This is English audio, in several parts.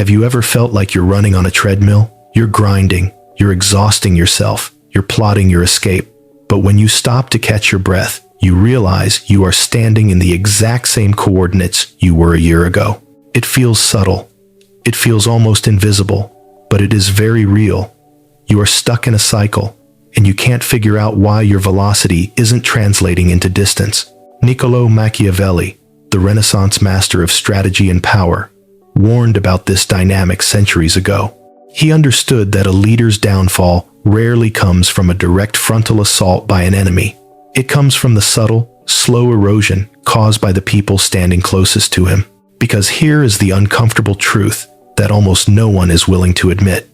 Have you ever felt like you're running on a treadmill? You're grinding, you're exhausting yourself, you're plotting your escape. But when you stop to catch your breath, you realize you are standing in the exact same coordinates you were a year ago. It feels subtle. It feels almost invisible, but it is very real. You are stuck in a cycle, and you can't figure out why your velocity isn't translating into distance. Niccolò Machiavelli, the Renaissance master of strategy and power, warned about this dynamic centuries ago. He understood that a leader's downfall rarely comes from a direct frontal assault by an enemy. It comes from the subtle, slow erosion caused by the people standing closest to him. Because here is the uncomfortable truth that almost no one is willing to admit.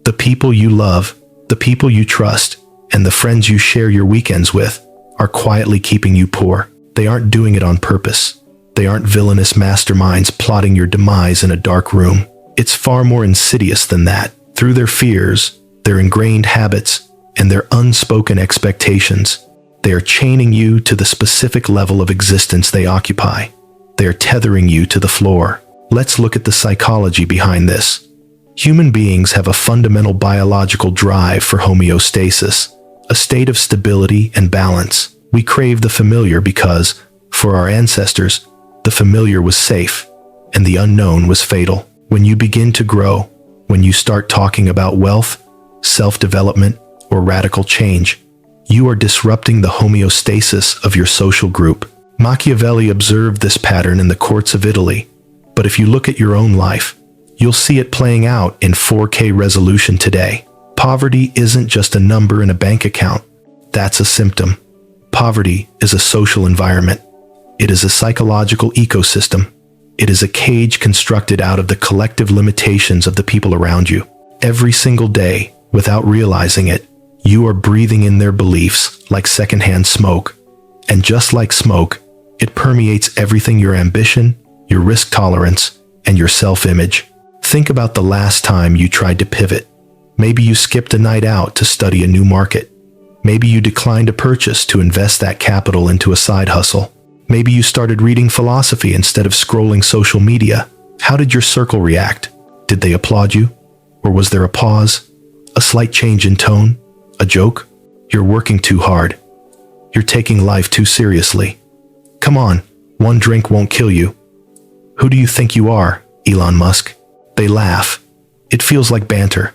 The people you love, the people you trust, and the friends you share your weekends with are quietly keeping you poor. They aren't doing it on purpose. They aren't villainous masterminds plotting your demise in a dark room. It's far more insidious than that. Through their fears, their ingrained habits, and their unspoken expectations, they are chaining you to the specific level of existence they occupy. They are tethering you to the floor. Let's look at the psychology behind this. Human beings have a fundamental biological drive for homeostasis, a state of stability and balance. We crave the familiar because, for our ancestors, the familiar was safe, and the unknown was fatal. When you begin to grow, when you start talking about wealth, self-development, or radical change, you are disrupting the homeostasis of your social group. Machiavelli observed this pattern in the courts of Italy, but if you look at your own life, you'll see it playing out in 4K resolution today. Poverty isn't just a number in a bank account. That's a symptom. Poverty is a social environment. It is a psychological ecosystem. It is a cage constructed out of the collective limitations of the people around you. Every single day, without realizing it, you are breathing in their beliefs like secondhand smoke. And just like smoke, it permeates everything: your ambition, your risk tolerance, and your self-image. Think about the last time you tried to pivot. Maybe you skipped a night out to study a new market. Maybe you declined a purchase to invest that capital into a side hustle. Maybe you started reading philosophy instead of scrolling social media. How did your circle react? Did they applaud you? Or was there a pause? A slight change in tone? A joke? You're working too hard. You're taking life too seriously. Come on, one drink won't kill you. Who do you think you are, Elon Musk? They laugh. It feels like banter.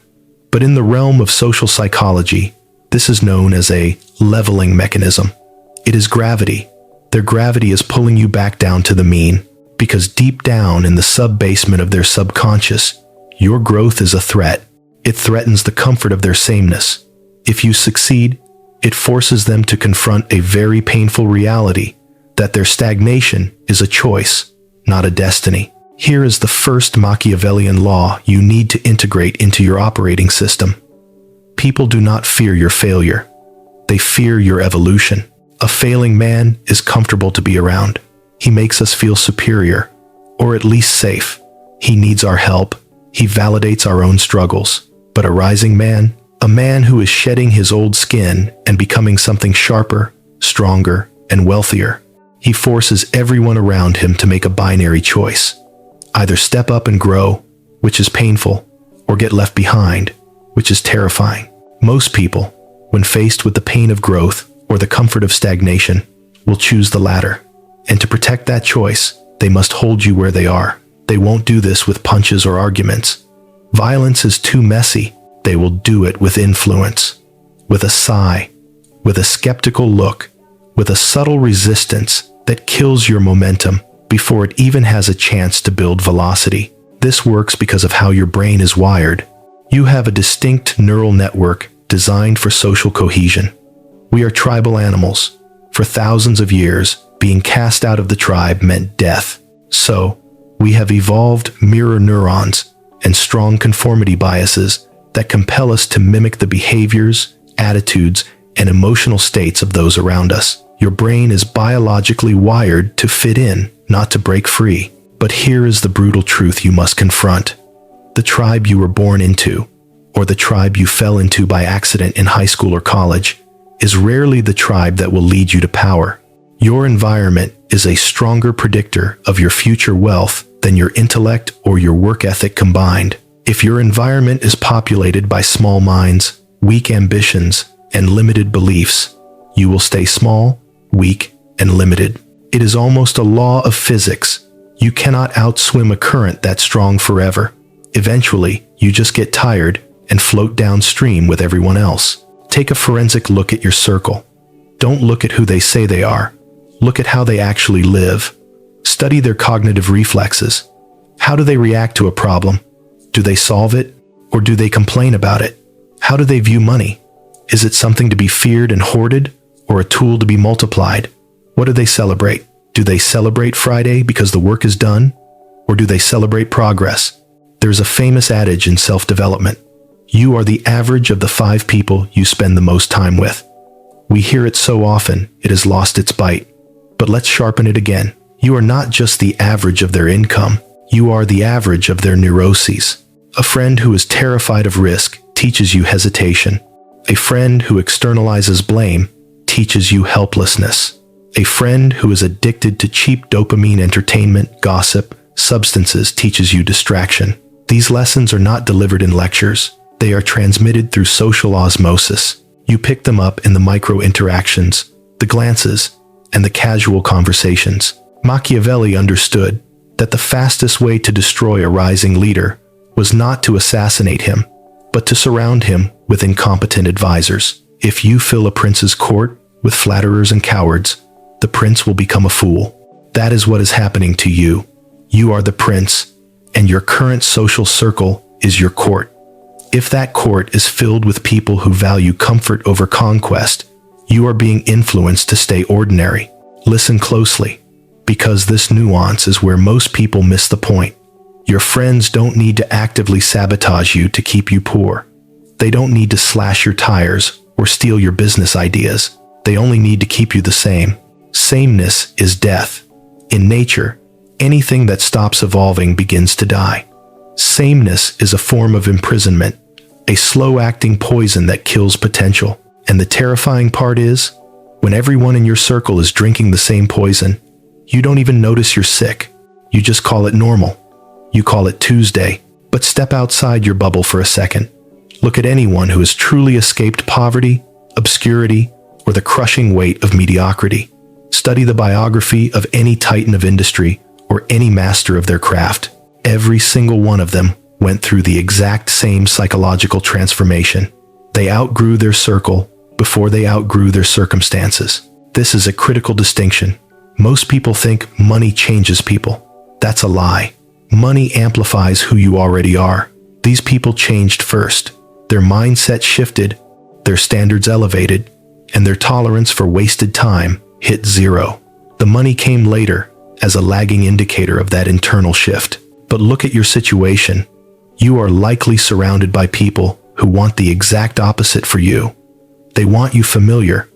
But in the realm of social psychology, this is known as a leveling mechanism. It is gravity. Their gravity is pulling you back down to the mean, because deep down in the sub-basement of their subconscious, your growth is a threat. It threatens the comfort of their sameness. If you succeed, it forces them to confront a very painful reality, that their stagnation is a choice, not a destiny. Here is the first Machiavellian law you need to integrate into your operating system. People do not fear your failure. They fear your evolution. A failing man is comfortable to be around. He makes us feel superior, or at least safe. He needs our help. He validates our own struggles. But a rising man, a man who is shedding his old skin and becoming something sharper, stronger, and wealthier, he forces everyone around him to make a binary choice. Either step up and grow, which is painful, or get left behind, which is terrifying. Most people, when faced with the pain of growth or the comfort of stagnation, will choose the latter. And to protect that choice, they must hold you where they are. They won't do this with punches or arguments. Violence is too messy. They will do it with influence, with a sigh, with a skeptical look, with a subtle resistance that kills your momentum before it even has a chance to build velocity. This works because of how your brain is wired. You have a distinct neural network designed for social cohesion. We are tribal animals. For thousands of years, being cast out of the tribe meant death. So, we have evolved mirror neurons and strong conformity biases that compel us to mimic the behaviors, attitudes, and emotional states of those around us. Your brain is biologically wired to fit in, not to break free. But here is the brutal truth you must confront. The tribe you were born into, or the tribe you fell into by accident in high school or college, is rarely the tribe that will lead you to power. Your environment is a stronger predictor of your future wealth than your intellect or your work ethic combined. If your environment is populated by small minds, weak ambitions, and limited beliefs, you will stay small, weak, and limited. It is almost a law of physics. You cannot outswim a current that strong forever. Eventually, you just get tired and float downstream with everyone else. Take a forensic look at your circle. Don't look at who they say they are. Look at how they actually live. Study their cognitive reflexes. How do they react to a problem? Do they solve it, or do they complain about it? How do they view money? Is it something to be feared and hoarded, or a tool to be multiplied? What do they celebrate? Do they celebrate Friday because the work is done, or do they celebrate progress? There's a famous adage in self-development. You are the average of the 5 people you spend the most time with. We hear it so often, it has lost its bite. But let's sharpen it again. You are not just the average of their income. You are the average of their neuroses. A friend who is terrified of risk teaches you hesitation. A friend who externalizes blame teaches you helplessness. A friend who is addicted to cheap dopamine entertainment, gossip, substances teaches you distraction. These lessons are not delivered in lectures. They are transmitted through social osmosis. You pick them up in the micro-interactions, the glances, and the casual conversations. Machiavelli understood that the fastest way to destroy a rising leader was not to assassinate him, but to surround him with incompetent advisors. If you fill a prince's court with flatterers and cowards, the prince will become a fool. That is what is happening to you. You are the prince, and your current social circle is your court. If that court is filled with people who value comfort over conquest, you are being influenced to stay ordinary. Listen closely, because this nuance is where most people miss the point. Your friends don't need to actively sabotage you to keep you poor. They don't need to slash your tires or steal your business ideas. They only need to keep you the same. Sameness is death. In nature, anything that stops evolving begins to die. Sameness is a form of imprisonment, a slow-acting poison that kills potential. And the terrifying part is, when everyone in your circle is drinking the same poison, you don't even notice you're sick. You just call it normal. You call it Tuesday. But step outside your bubble for a second. Look at anyone who has truly escaped poverty, obscurity, or the crushing weight of mediocrity. Study the biography of any titan of industry or any master of their craft. Every single one of them went through the exact same psychological transformation. They outgrew their circle before they outgrew their circumstances. This is a critical distinction. Most people think money changes people. That's a lie. Money amplifies who you already are. These people changed first. Their mindset shifted, their standards elevated, and their tolerance for wasted time hit zero. The money came later as a lagging indicator of that internal shift. But look at your situation. You are likely surrounded by people who want the exact opposite for you. They want you familiar.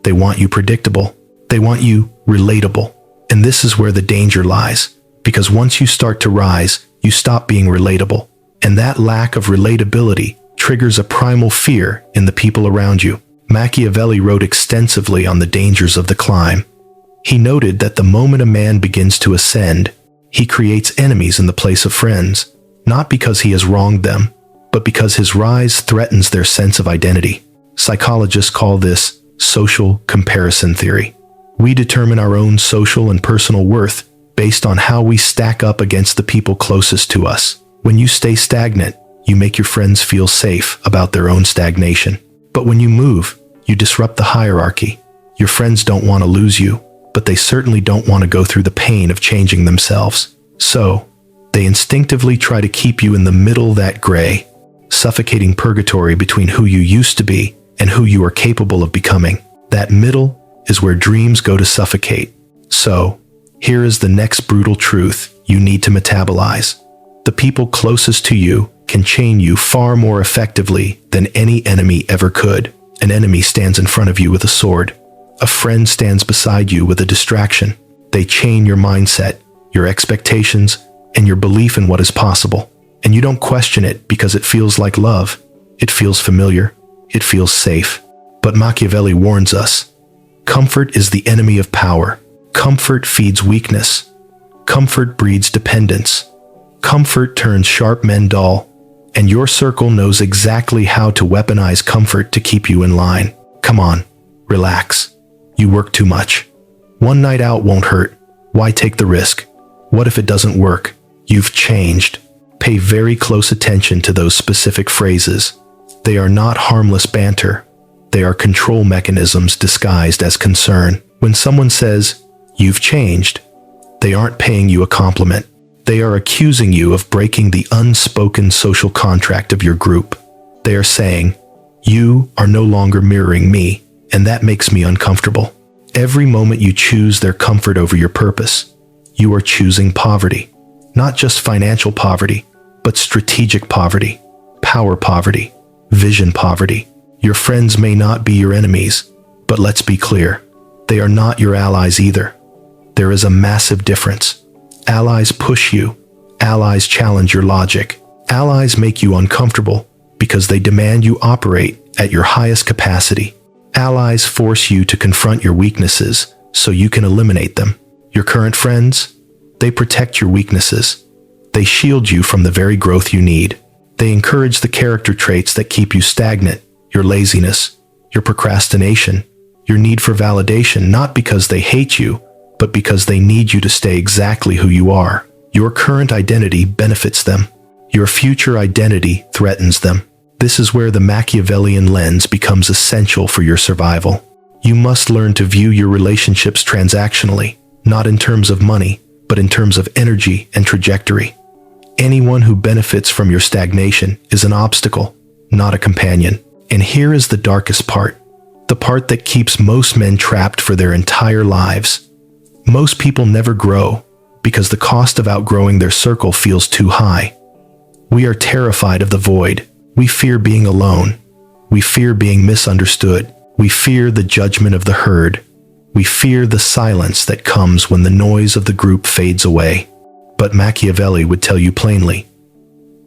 They want you predictable. They want you relatable. And this is where the danger lies. Because once you start to rise, you stop being relatable. And that lack of relatability triggers a primal fear in the people around you. Machiavelli wrote extensively on the dangers of the climb. He noted that the moment a man begins to ascend, he creates enemies in the place of friends, not because he has wronged them, but because his rise threatens their sense of identity. Psychologists call this social comparison theory. We determine our own social and personal worth based on how we stack up against the people closest to us. When you stay stagnant, you make your friends feel safe about their own stagnation. But when you move, you disrupt the hierarchy. Your friends don't want to lose you, but they certainly don't want to go through the pain of changing themselves. So, they instinctively try to keep you in the middle, that gray, suffocating purgatory between who you used to be and who you are capable of becoming. That middle is where dreams go to suffocate. So, here is the next brutal truth you need to metabolize. The people closest to you can chain you far more effectively than any enemy ever could. An enemy stands in front of you with a sword. A friend stands beside you with a distraction. They chain your mindset, your expectations, and your belief in what is possible. And you don't question it because it feels like love. It feels familiar. It feels safe. But Machiavelli warns us, comfort is the enemy of power. Comfort feeds weakness. Comfort breeds dependence. Comfort turns sharp men dull, and your circle knows exactly how to weaponize comfort to keep you in line. Come on, relax. You work too much. One night out won't hurt. Why take the risk? What if it doesn't work? You've changed. Pay very close attention to those specific phrases. They are not harmless banter. They are control mechanisms disguised as concern. When someone says, "You've changed," they aren't paying you a compliment. They are accusing you of breaking the unspoken social contract of your group. They are saying, "You are no longer mirroring me, and that makes me uncomfortable." Every moment you choose their comfort over your purpose, you are choosing poverty. Not just financial poverty, but strategic poverty, power poverty, vision poverty. Your friends may not be your enemies, but let's be clear, they are not your allies either. There is a massive difference. Allies push you. Allies challenge your logic. Allies make you uncomfortable because they demand you operate at your highest capacity. Allies force you to confront your weaknesses so you can eliminate them. Your current friends, they protect your weaknesses. They shield you from the very growth you need. They encourage the character traits that keep you stagnant, your laziness, your procrastination, your need for validation, not because they hate you, but because they need you to stay exactly who you are. Your current identity benefits them. Your future identity threatens them. This is where the Machiavellian lens becomes essential for your survival. You must learn to view your relationships transactionally, not in terms of money, but in terms of energy and trajectory. Anyone who benefits from your stagnation is an obstacle, not a companion. And here is the darkest part, the part that keeps most men trapped for their entire lives. Most people never grow because the cost of outgrowing their circle feels too high. We are terrified of the void. We fear being alone. We fear being misunderstood. We fear the judgment of the herd. We fear the silence that comes when the noise of the group fades away. But Machiavelli would tell you plainly,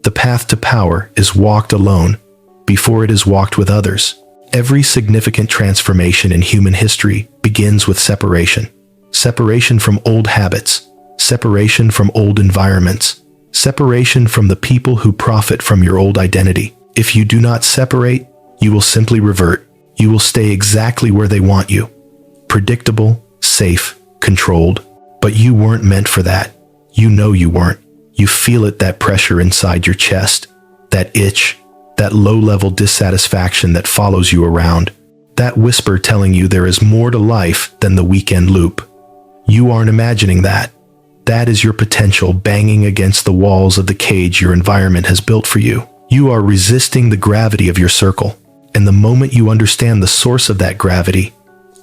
the path to power is walked alone before it is walked with others. Every significant transformation in human history begins with separation. Separation from old habits, separation from old environments, separation from the people who profit from your old identity. If you do not separate, you will simply revert. You will stay exactly where they want you. Predictable, safe, controlled. But you weren't meant for that. You know you weren't. You feel it, that pressure inside your chest, that itch, that low-level dissatisfaction that follows you around, that whisper telling you there is more to life than the weekend loop. You aren't imagining that. That is your potential banging against the walls of the cage your environment has built for you. You are resisting the gravity of your circle, and the moment you understand the source of that gravity,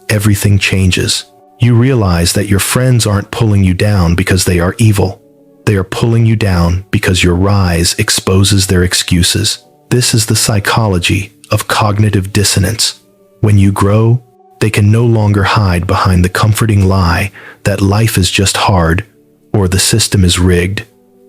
everything changes. You realize that your friends aren't pulling you down because they are evil. They are pulling you down because your rise exposes their excuses. This is the psychology of cognitive dissonance. When you grow, they can no longer hide behind the comforting lie that life is just hard, or the system is rigged,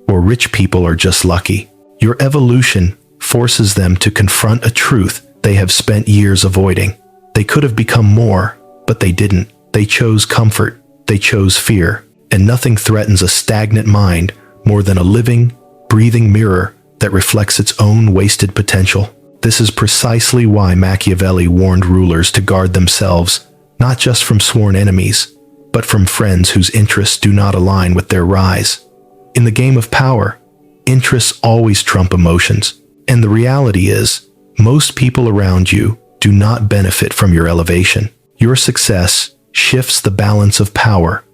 or rich people are just lucky. Your evolution forces them to confront a truth they have spent years avoiding. They could have become more, but they didn't. They chose comfort. They chose fear. And nothing threatens a stagnant mind more than a living, breathing mirror that reflects its own wasted potential. This is precisely why Machiavelli warned rulers to guard themselves, not just from sworn enemies, but from friends whose interests do not align with their rise. In the game of power, interests always trump emotions, and the reality is, most people around you do not benefit from your elevation. Your success shifts the balance of power.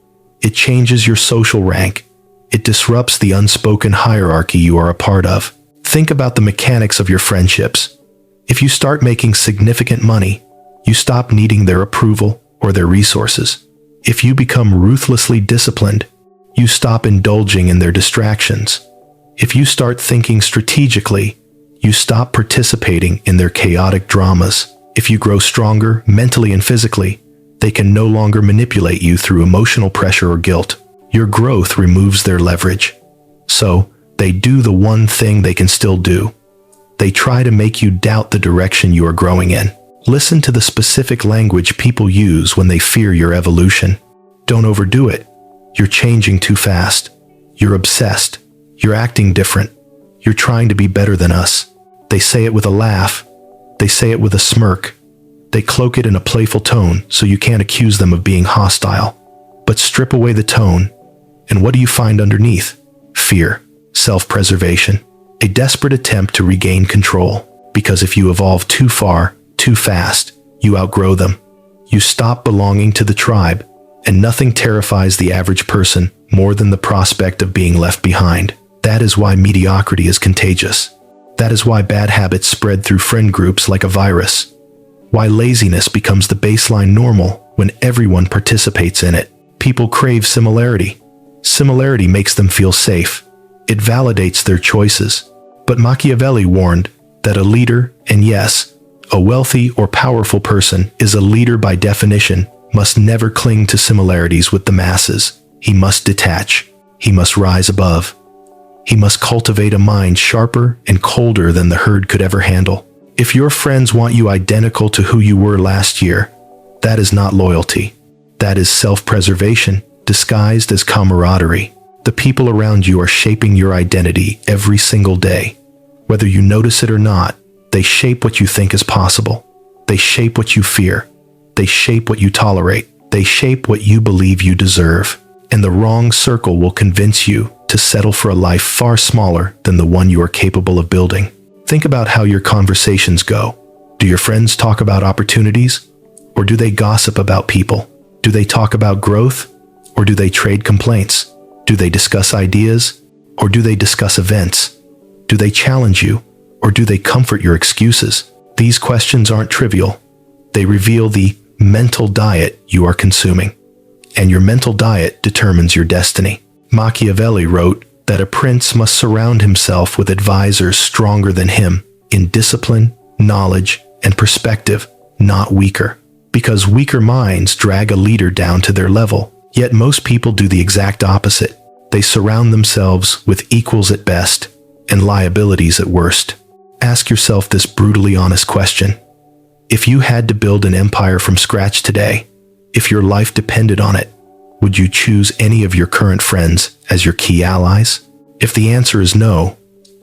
It changes your social rank. It disrupts the unspoken hierarchy you are a part of. Think about the mechanics of your friendships. If you start making significant money, you stop needing their approval or their resources. If you become ruthlessly disciplined, you stop indulging in their distractions. If you start thinking strategically, you stop participating in their chaotic dramas. If you grow stronger mentally and physically, they can no longer manipulate you through emotional pressure or guilt. Your growth removes their leverage. So, they do the one thing they can still do. They try to make you doubt the direction you are growing in. Listen to the specific language people use when they fear your evolution. Don't overdo it. You're changing too fast. You're obsessed. You're acting different. You're trying to be better than us. They say it with a laugh. They say it with a smirk. They cloak it in a playful tone so you can't accuse them of being hostile. But strip away the tone, and what do you find underneath? Fear, self-preservation, a desperate attempt to regain control. Because if you evolve too far, too fast, you outgrow them. You stop belonging to the tribe, and nothing terrifies the average person more than the prospect of being left behind. That is why mediocrity is contagious. That is why bad habits spread through friend groups like a virus. Why laziness becomes the baseline normal when everyone participates in it. People crave similarity. Similarity makes them feel safe. It validates their choices. But Machiavelli warned that a leader, and yes, a wealthy or powerful person, is a leader by definition, must never cling to similarities with the masses. He must detach. He must rise above. He must cultivate a mind sharper and colder than the herd could ever handle. If your friends want you identical to who you were last year, that is not loyalty. That is self-preservation disguised as camaraderie. The people around you are shaping your identity every single day. Whether you notice it or not, they shape what you think is possible. They shape what you fear. They shape what you tolerate. They shape what you believe you deserve. And the wrong circle will convince you to settle for a life far smaller than the one you are capable of building. Think about how your conversations go. Do your friends talk about opportunities? Or do they gossip about people? Do they talk about growth? Or do they trade complaints? Do they discuss ideas? Or do they discuss events? Do they challenge you? Or do they comfort your excuses? These questions aren't trivial. They reveal the mental diet you are consuming. And your mental diet determines your destiny. Machiavelli wrote that a prince must surround himself with advisors stronger than him in discipline, knowledge, and perspective, not weaker. Because weaker minds drag a leader down to their level. Yet most people do the exact opposite. They surround themselves with equals at best and liabilities at worst. Ask yourself this brutally honest question. If you had to build an empire from scratch today, if your life depended on it, would you choose any of your current friends as your key allies? If the answer is no,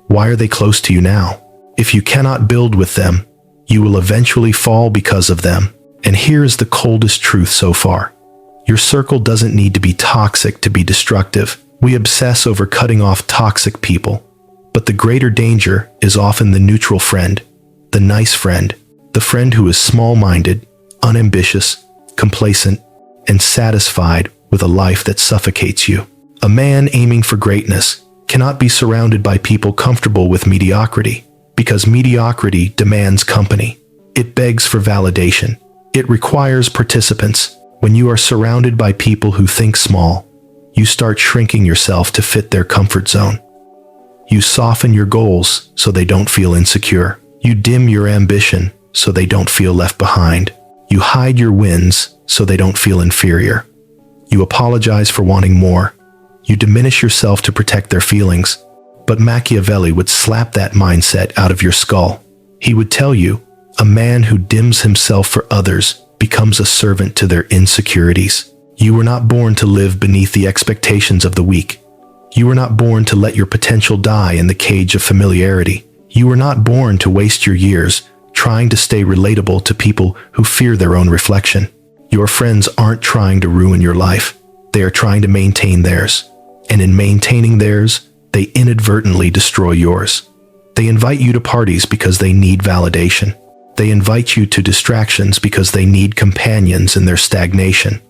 why are they close to you now? If you cannot build with them, you will eventually fall because of them. And here is the coldest truth so far. Your circle doesn't need to be toxic to be destructive. We obsess over cutting off toxic people. But the greater danger is often the neutral friend, the nice friend, the friend who is small-minded, unambitious, complacent, and satisfied with a life that suffocates you. A man aiming for greatness cannot be surrounded by people comfortable with mediocrity, because mediocrity demands company. It begs for validation. It requires participants. When you are surrounded by people who think small, you start shrinking yourself to fit their comfort zone. You soften your goals so they don't feel insecure. You dim your ambition so they don't feel left behind. You hide your wins so they don't feel inferior. You apologize for wanting more. You diminish yourself to protect their feelings. But Machiavelli would slap that mindset out of your skull. He would tell you, a man who dims himself for others becomes a servant to their insecurities. You were not born to live beneath the expectations of the weak. You were not born to let your potential die in the cage of familiarity. You were not born to waste your years trying to stay relatable to people who fear their own reflection. Your friends aren't trying to ruin your life. They are trying to maintain theirs. And in maintaining theirs, they inadvertently destroy yours. They invite you to parties because they need validation. They invite you to distractions because they need companions in their stagnation.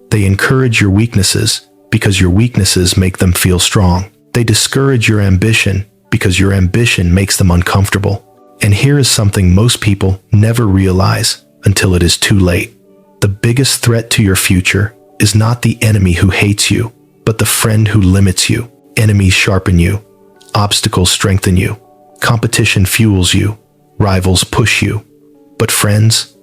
They encourage your weaknesses because your weaknesses make them feel strong. They discourage your ambition because your ambition makes them uncomfortable. And here is something most people never realize until it is too late. The biggest threat to your future is not the enemy who hates you, but the friend who limits you. Enemies sharpen you. Obstacles strengthen you. Competition fuels you. Rivals push you. But friends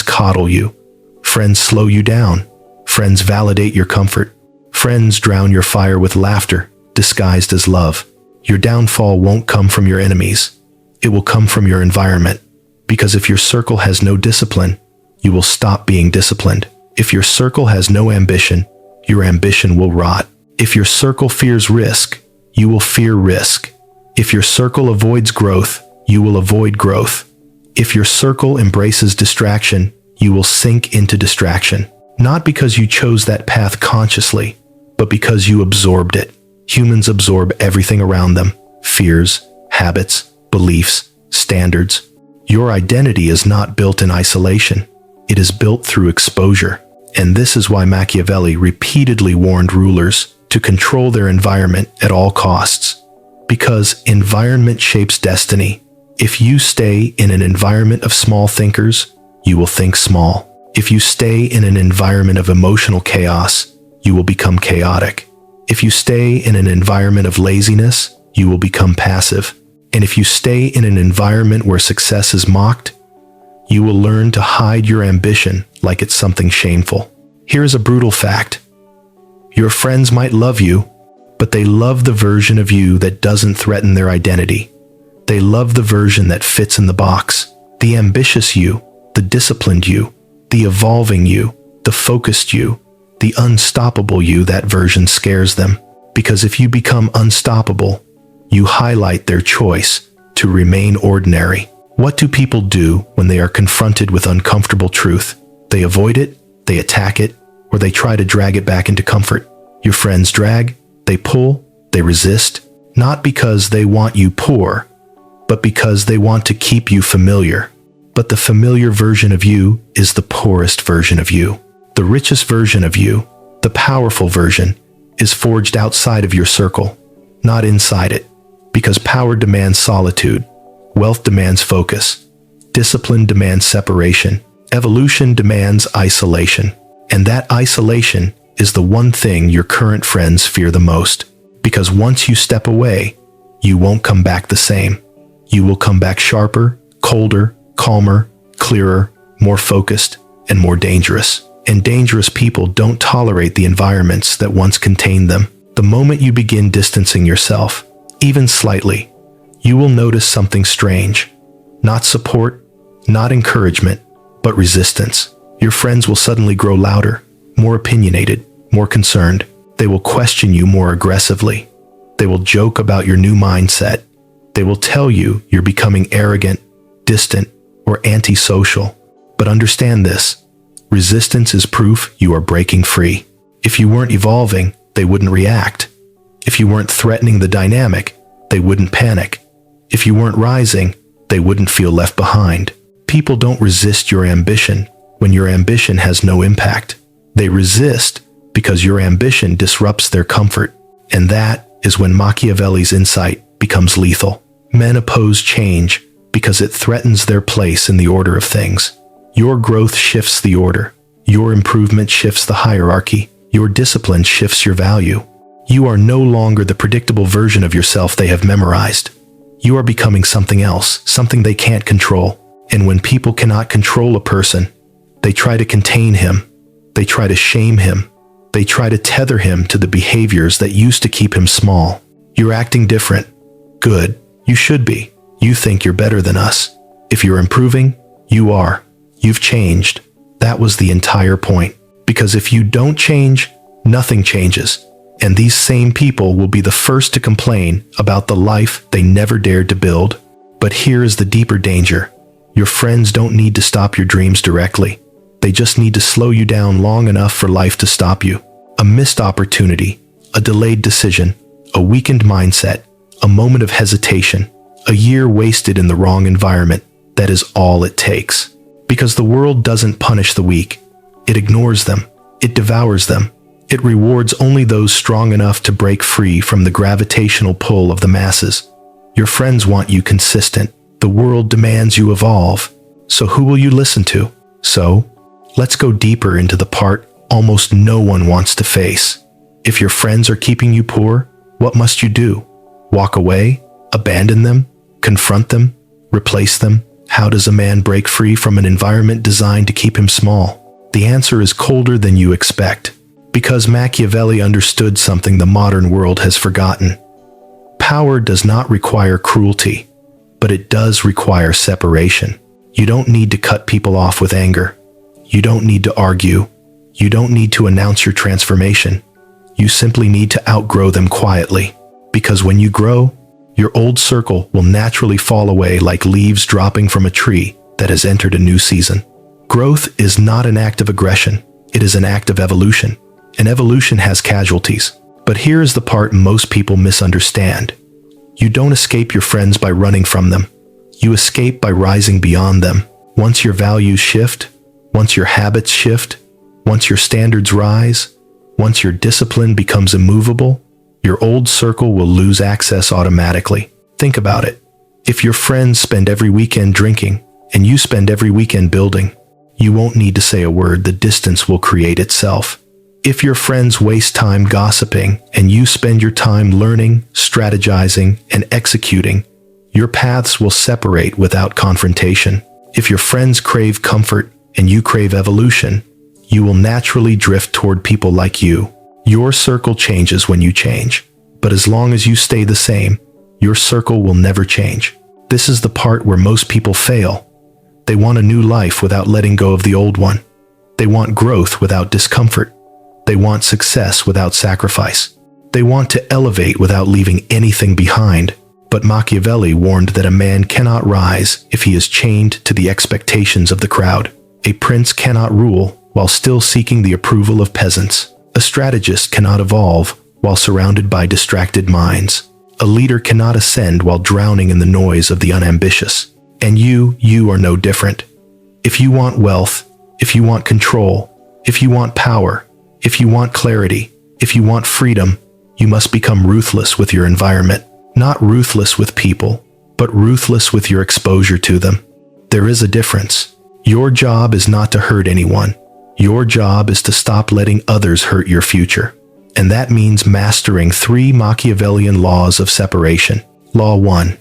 coddle you. Friends slow you down. Friends validate your comfort. Friends drown your fire with laughter, disguised as love. Your downfall won't come from your enemies. It will come from your environment. Because if your circle has no discipline, you will stop being disciplined. If your circle has no ambition, your ambition will rot. If your circle fears risk, you will fear risk. If your circle avoids growth, you will avoid growth. If your circle embraces distraction, you will sink into distraction. Not because you chose that path consciously, but because you absorbed it. Humans absorb everything around them: fears, habits, beliefs, standards. Your identity is not built in isolation. It is built through exposure. And this is why Machiavelli repeatedly warned rulers to control their environment at all costs. Because environment shapes destiny. If you stay in an environment of small thinkers, you will think small. If you stay in an environment of emotional chaos, you will become chaotic. If you stay in an environment of laziness, you will become passive. And if you stay in an environment where success is mocked, you will learn to hide your ambition like it's something shameful. Here is a brutal fact. Your friends might love you, but they love the version of you that doesn't threaten their identity. They love the version that fits in the box. The ambitious you, the disciplined you, the evolving you, the focused you, the unstoppable you. That version scares them. Because if you become unstoppable, you highlight their choice to remain ordinary. What do people do when they are confronted with uncomfortable truth? They avoid it, they attack it, or they try to drag it back into comfort. Your friends drag, they pull, they resist, not because they want you poor, but because they want to keep you familiar. But the familiar version of you is the poorest version of you. The richest version of you, the powerful version, is forged outside of your circle, not inside it. Because power demands solitude, wealth demands focus, discipline demands separation, evolution demands isolation. And that isolation is the one thing your current friends fear the most. Because once you step away, you won't come back the same. You will come back sharper, colder, calmer, clearer, more focused, and more dangerous. And dangerous people don't tolerate the environments that once contained them. The moment you begin distancing yourself, even slightly, you will notice something strange. Not support, not encouragement, but resistance. Your friends will suddenly grow louder, more opinionated, more concerned. They will question you more aggressively. They will joke about your new mindset. They will tell you you're becoming arrogant, distant, or antisocial. But understand this: resistance is proof you are breaking free. If you weren't evolving, they wouldn't react. If you weren't threatening the dynamic, they wouldn't panic. If you weren't rising, they wouldn't feel left behind. People don't resist your ambition when your ambition has no impact. They resist because your ambition disrupts their comfort. And that is when Machiavelli's insight becomes lethal. Men oppose change because it threatens their place in the order of things. Your growth shifts the order. Your improvement shifts the hierarchy. Your discipline shifts your value. You are no longer the predictable version of yourself they have memorized. You are becoming something else, something they can't control. And when people cannot control a person, they try to contain him. They try to shame him. They try to tether him to the behaviors that used to keep him small. You're acting different. Good. You should be. You think you're better than us. If you're improving, you are. You've changed. That was the entire point. Because if you don't change, nothing changes. And these same people will be the first to complain about the life they never dared to build. But here is the deeper danger. Your friends don't need to stop your dreams directly. They just need to slow you down long enough for life to stop you. A missed opportunity, a delayed decision, a weakened mindset, a moment of hesitation, a year wasted in the wrong environment. That is all it takes. Because the world doesn't punish the weak. It ignores them. It devours them. It rewards only those strong enough to break free from the gravitational pull of the masses. Your friends want you consistent. The world demands you evolve. So who will you listen to? So, let's go deeper into the part almost no one wants to face. If your friends are keeping you poor, what must you do? Walk away? Abandon them? Confront them? Replace them? How does a man break free from an environment designed to keep him small? The answer is colder than you expect. Because Machiavelli understood something the modern world has forgotten. Power does not require cruelty, but it does require separation. You don't need to cut people off with anger. You don't need to argue. You don't need to announce your transformation. You simply need to outgrow them quietly. Because when you grow, your old circle will naturally fall away like leaves dropping from a tree that has entered a new season. Growth is not an act of aggression. It is an act of evolution. And evolution has casualties. But here is the part most people misunderstand. You don't escape your friends by running from them. You escape by rising beyond them. Once your values shift, once your habits shift, once your standards rise, once your discipline becomes immovable, your old circle will lose access automatically. Think about it. If your friends spend every weekend drinking, and you spend every weekend building, you won't need to say a word. The distance will create itself. If your friends waste time gossiping, and you spend your time learning, strategizing, and executing, your paths will separate without confrontation. If your friends crave comfort, and you crave evolution, you will naturally drift toward people like you. Your circle changes when you change. But as long as you stay the same, your circle will never change. This is the part where most people fail. They want a new life without letting go of the old one. They want growth without discomfort. They want success without sacrifice. They want to elevate without leaving anything behind. But Machiavelli warned that a man cannot rise if he is chained to the expectations of the crowd. A prince cannot rule while still seeking the approval of peasants. A strategist cannot evolve while surrounded by distracted minds. A leader cannot ascend while drowning in the noise of the unambitious. And you are no different. If you want wealth, if you want control, if you want power, if you want clarity, if you want freedom, you must become ruthless with your environment. Not ruthless with people, but ruthless with your exposure to them. There is a difference. Your job is not to hurt anyone. Your job is to stop letting others hurt your future. And that means mastering 3 Machiavellian laws of separation. Law 1.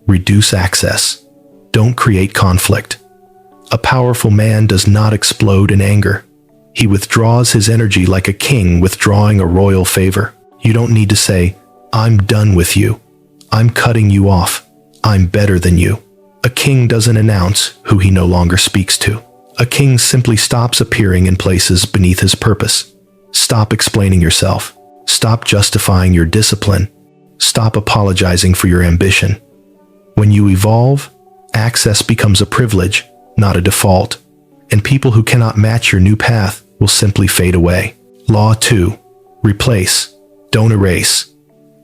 Reduce access. Don't create conflict. A powerful man does not explode in anger. He withdraws his energy like a king withdrawing a royal favor. You don't need to say, "I'm done with you. I'm cutting you off. I'm better than you." A king doesn't announce who he no longer speaks to. A king simply stops appearing in places beneath his purpose. Stop explaining yourself. Stop justifying your discipline. Stop apologizing for your ambition. When you evolve, access becomes a privilege, not a default. And people who cannot match your new path will simply fade away. Law 2. Replace. Don't erase.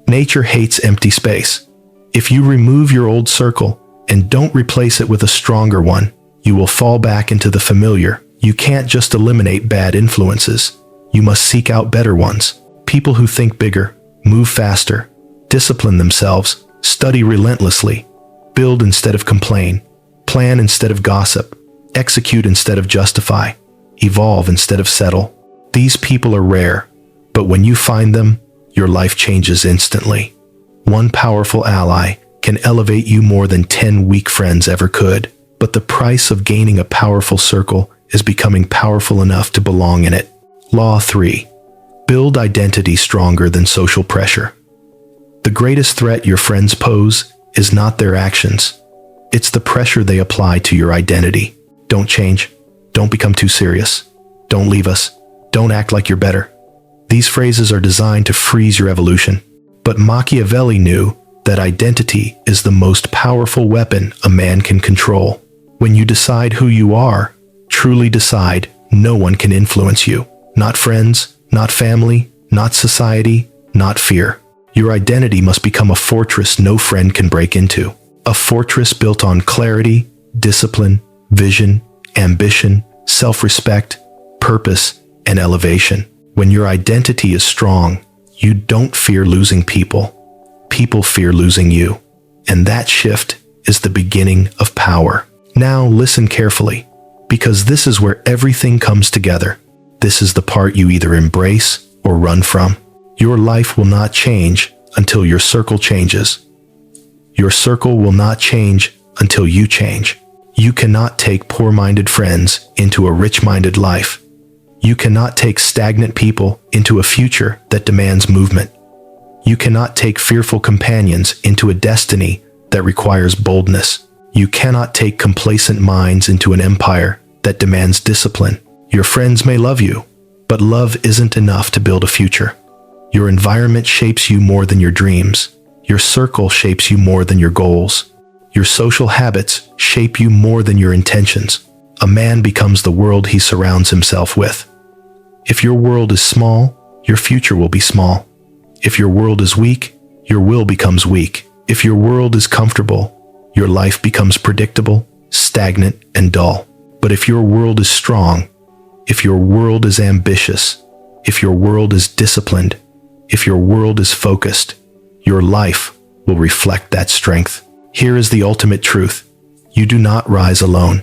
Nature hates empty space. If you remove your old circle and don't replace it with a stronger one, you will fall back into the familiar. You can't just eliminate bad influences. You must seek out better ones. People who think bigger, move faster, discipline themselves, study relentlessly, build instead of complain, plan instead of gossip, execute instead of justify, evolve instead of settle. These people are rare, but when you find them, your life changes instantly. One powerful ally can elevate you more than 10 weak friends ever could. But the price of gaining a powerful circle is becoming powerful enough to belong in it. Law 3. Build identity stronger than social pressure. The greatest threat your friends pose is not their actions. It's the pressure they apply to your identity. Don't change. Don't become too serious. Don't leave us. Don't act like you're better. These phrases are designed to freeze your evolution. But Machiavelli knew that identity is the most powerful weapon a man can control. When you decide who you are, truly decide, no one can influence you. Not friends, not family, not society, not fear. Your identity must become a fortress no friend can break into. A fortress built on clarity, discipline, vision, ambition, self-respect, purpose, and elevation. When your identity is strong, you don't fear losing people. People fear losing you. And that shift is the beginning of power. Now listen carefully, because this is where everything comes together. This is the part you either embrace or run from. Your life will not change until your circle changes. Your circle will not change until you change. You cannot take poor-minded friends into a rich-minded life. You cannot take stagnant people into a future that demands movement. You cannot take fearful companions into a destiny that requires boldness. You cannot take complacent minds into an empire that demands discipline. Your friends may love you, But love isn't enough to build a future. Your environment shapes you more than your dreams. Your circle shapes you more than your goals. Your social habits shape you more than your intentions. A man becomes the world he surrounds himself with. If your world is small, your future will be small. If your world is weak, your will becomes weak. If your world is comfortable, your life becomes predictable, stagnant, and dull. But if your world is strong, if your world is ambitious, if your world is disciplined, if your world is focused, your life will reflect that strength. Here is the ultimate truth. You do not rise alone.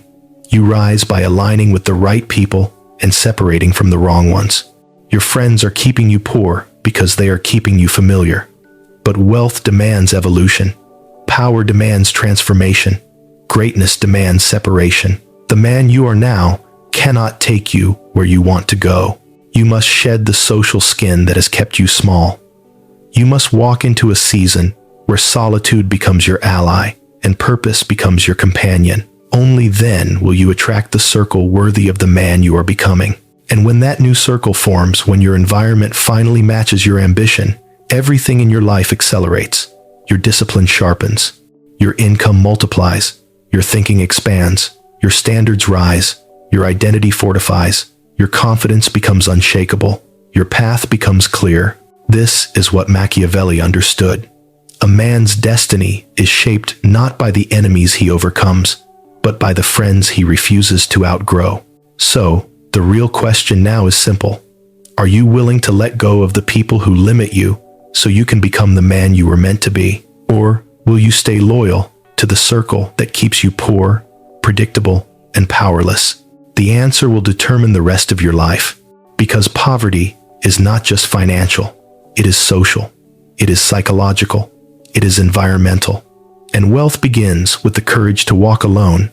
You rise by aligning with the right people and separating from the wrong ones. Your friends are keeping you poor because they are keeping you familiar. But wealth demands evolution. Power demands transformation. Greatness demands separation. The man you are now cannot take you where you want to go. You must shed the social skin that has kept you small. You must walk into a season where solitude becomes your ally and purpose becomes your companion. Only then will you attract the circle worthy of the man you are becoming. And when that new circle forms, when your environment finally matches your ambition, everything in your life accelerates. Your discipline sharpens. Your income multiplies. Your thinking expands. Your standards rise. Your identity fortifies. Your confidence becomes unshakable. Your path becomes clear. This is what Machiavelli understood. A man's destiny is shaped not by the enemies he overcomes, but by the friends he refuses to outgrow. So, the real question now is simple. Are you willing to let go of the people who limit you so you can become the man you were meant to be? Or will you stay loyal to the circle that keeps you poor, predictable, and powerless? The answer will determine the rest of your life, because poverty is not just financial. It is social. It is psychological. It is environmental. And wealth begins with the courage to walk alone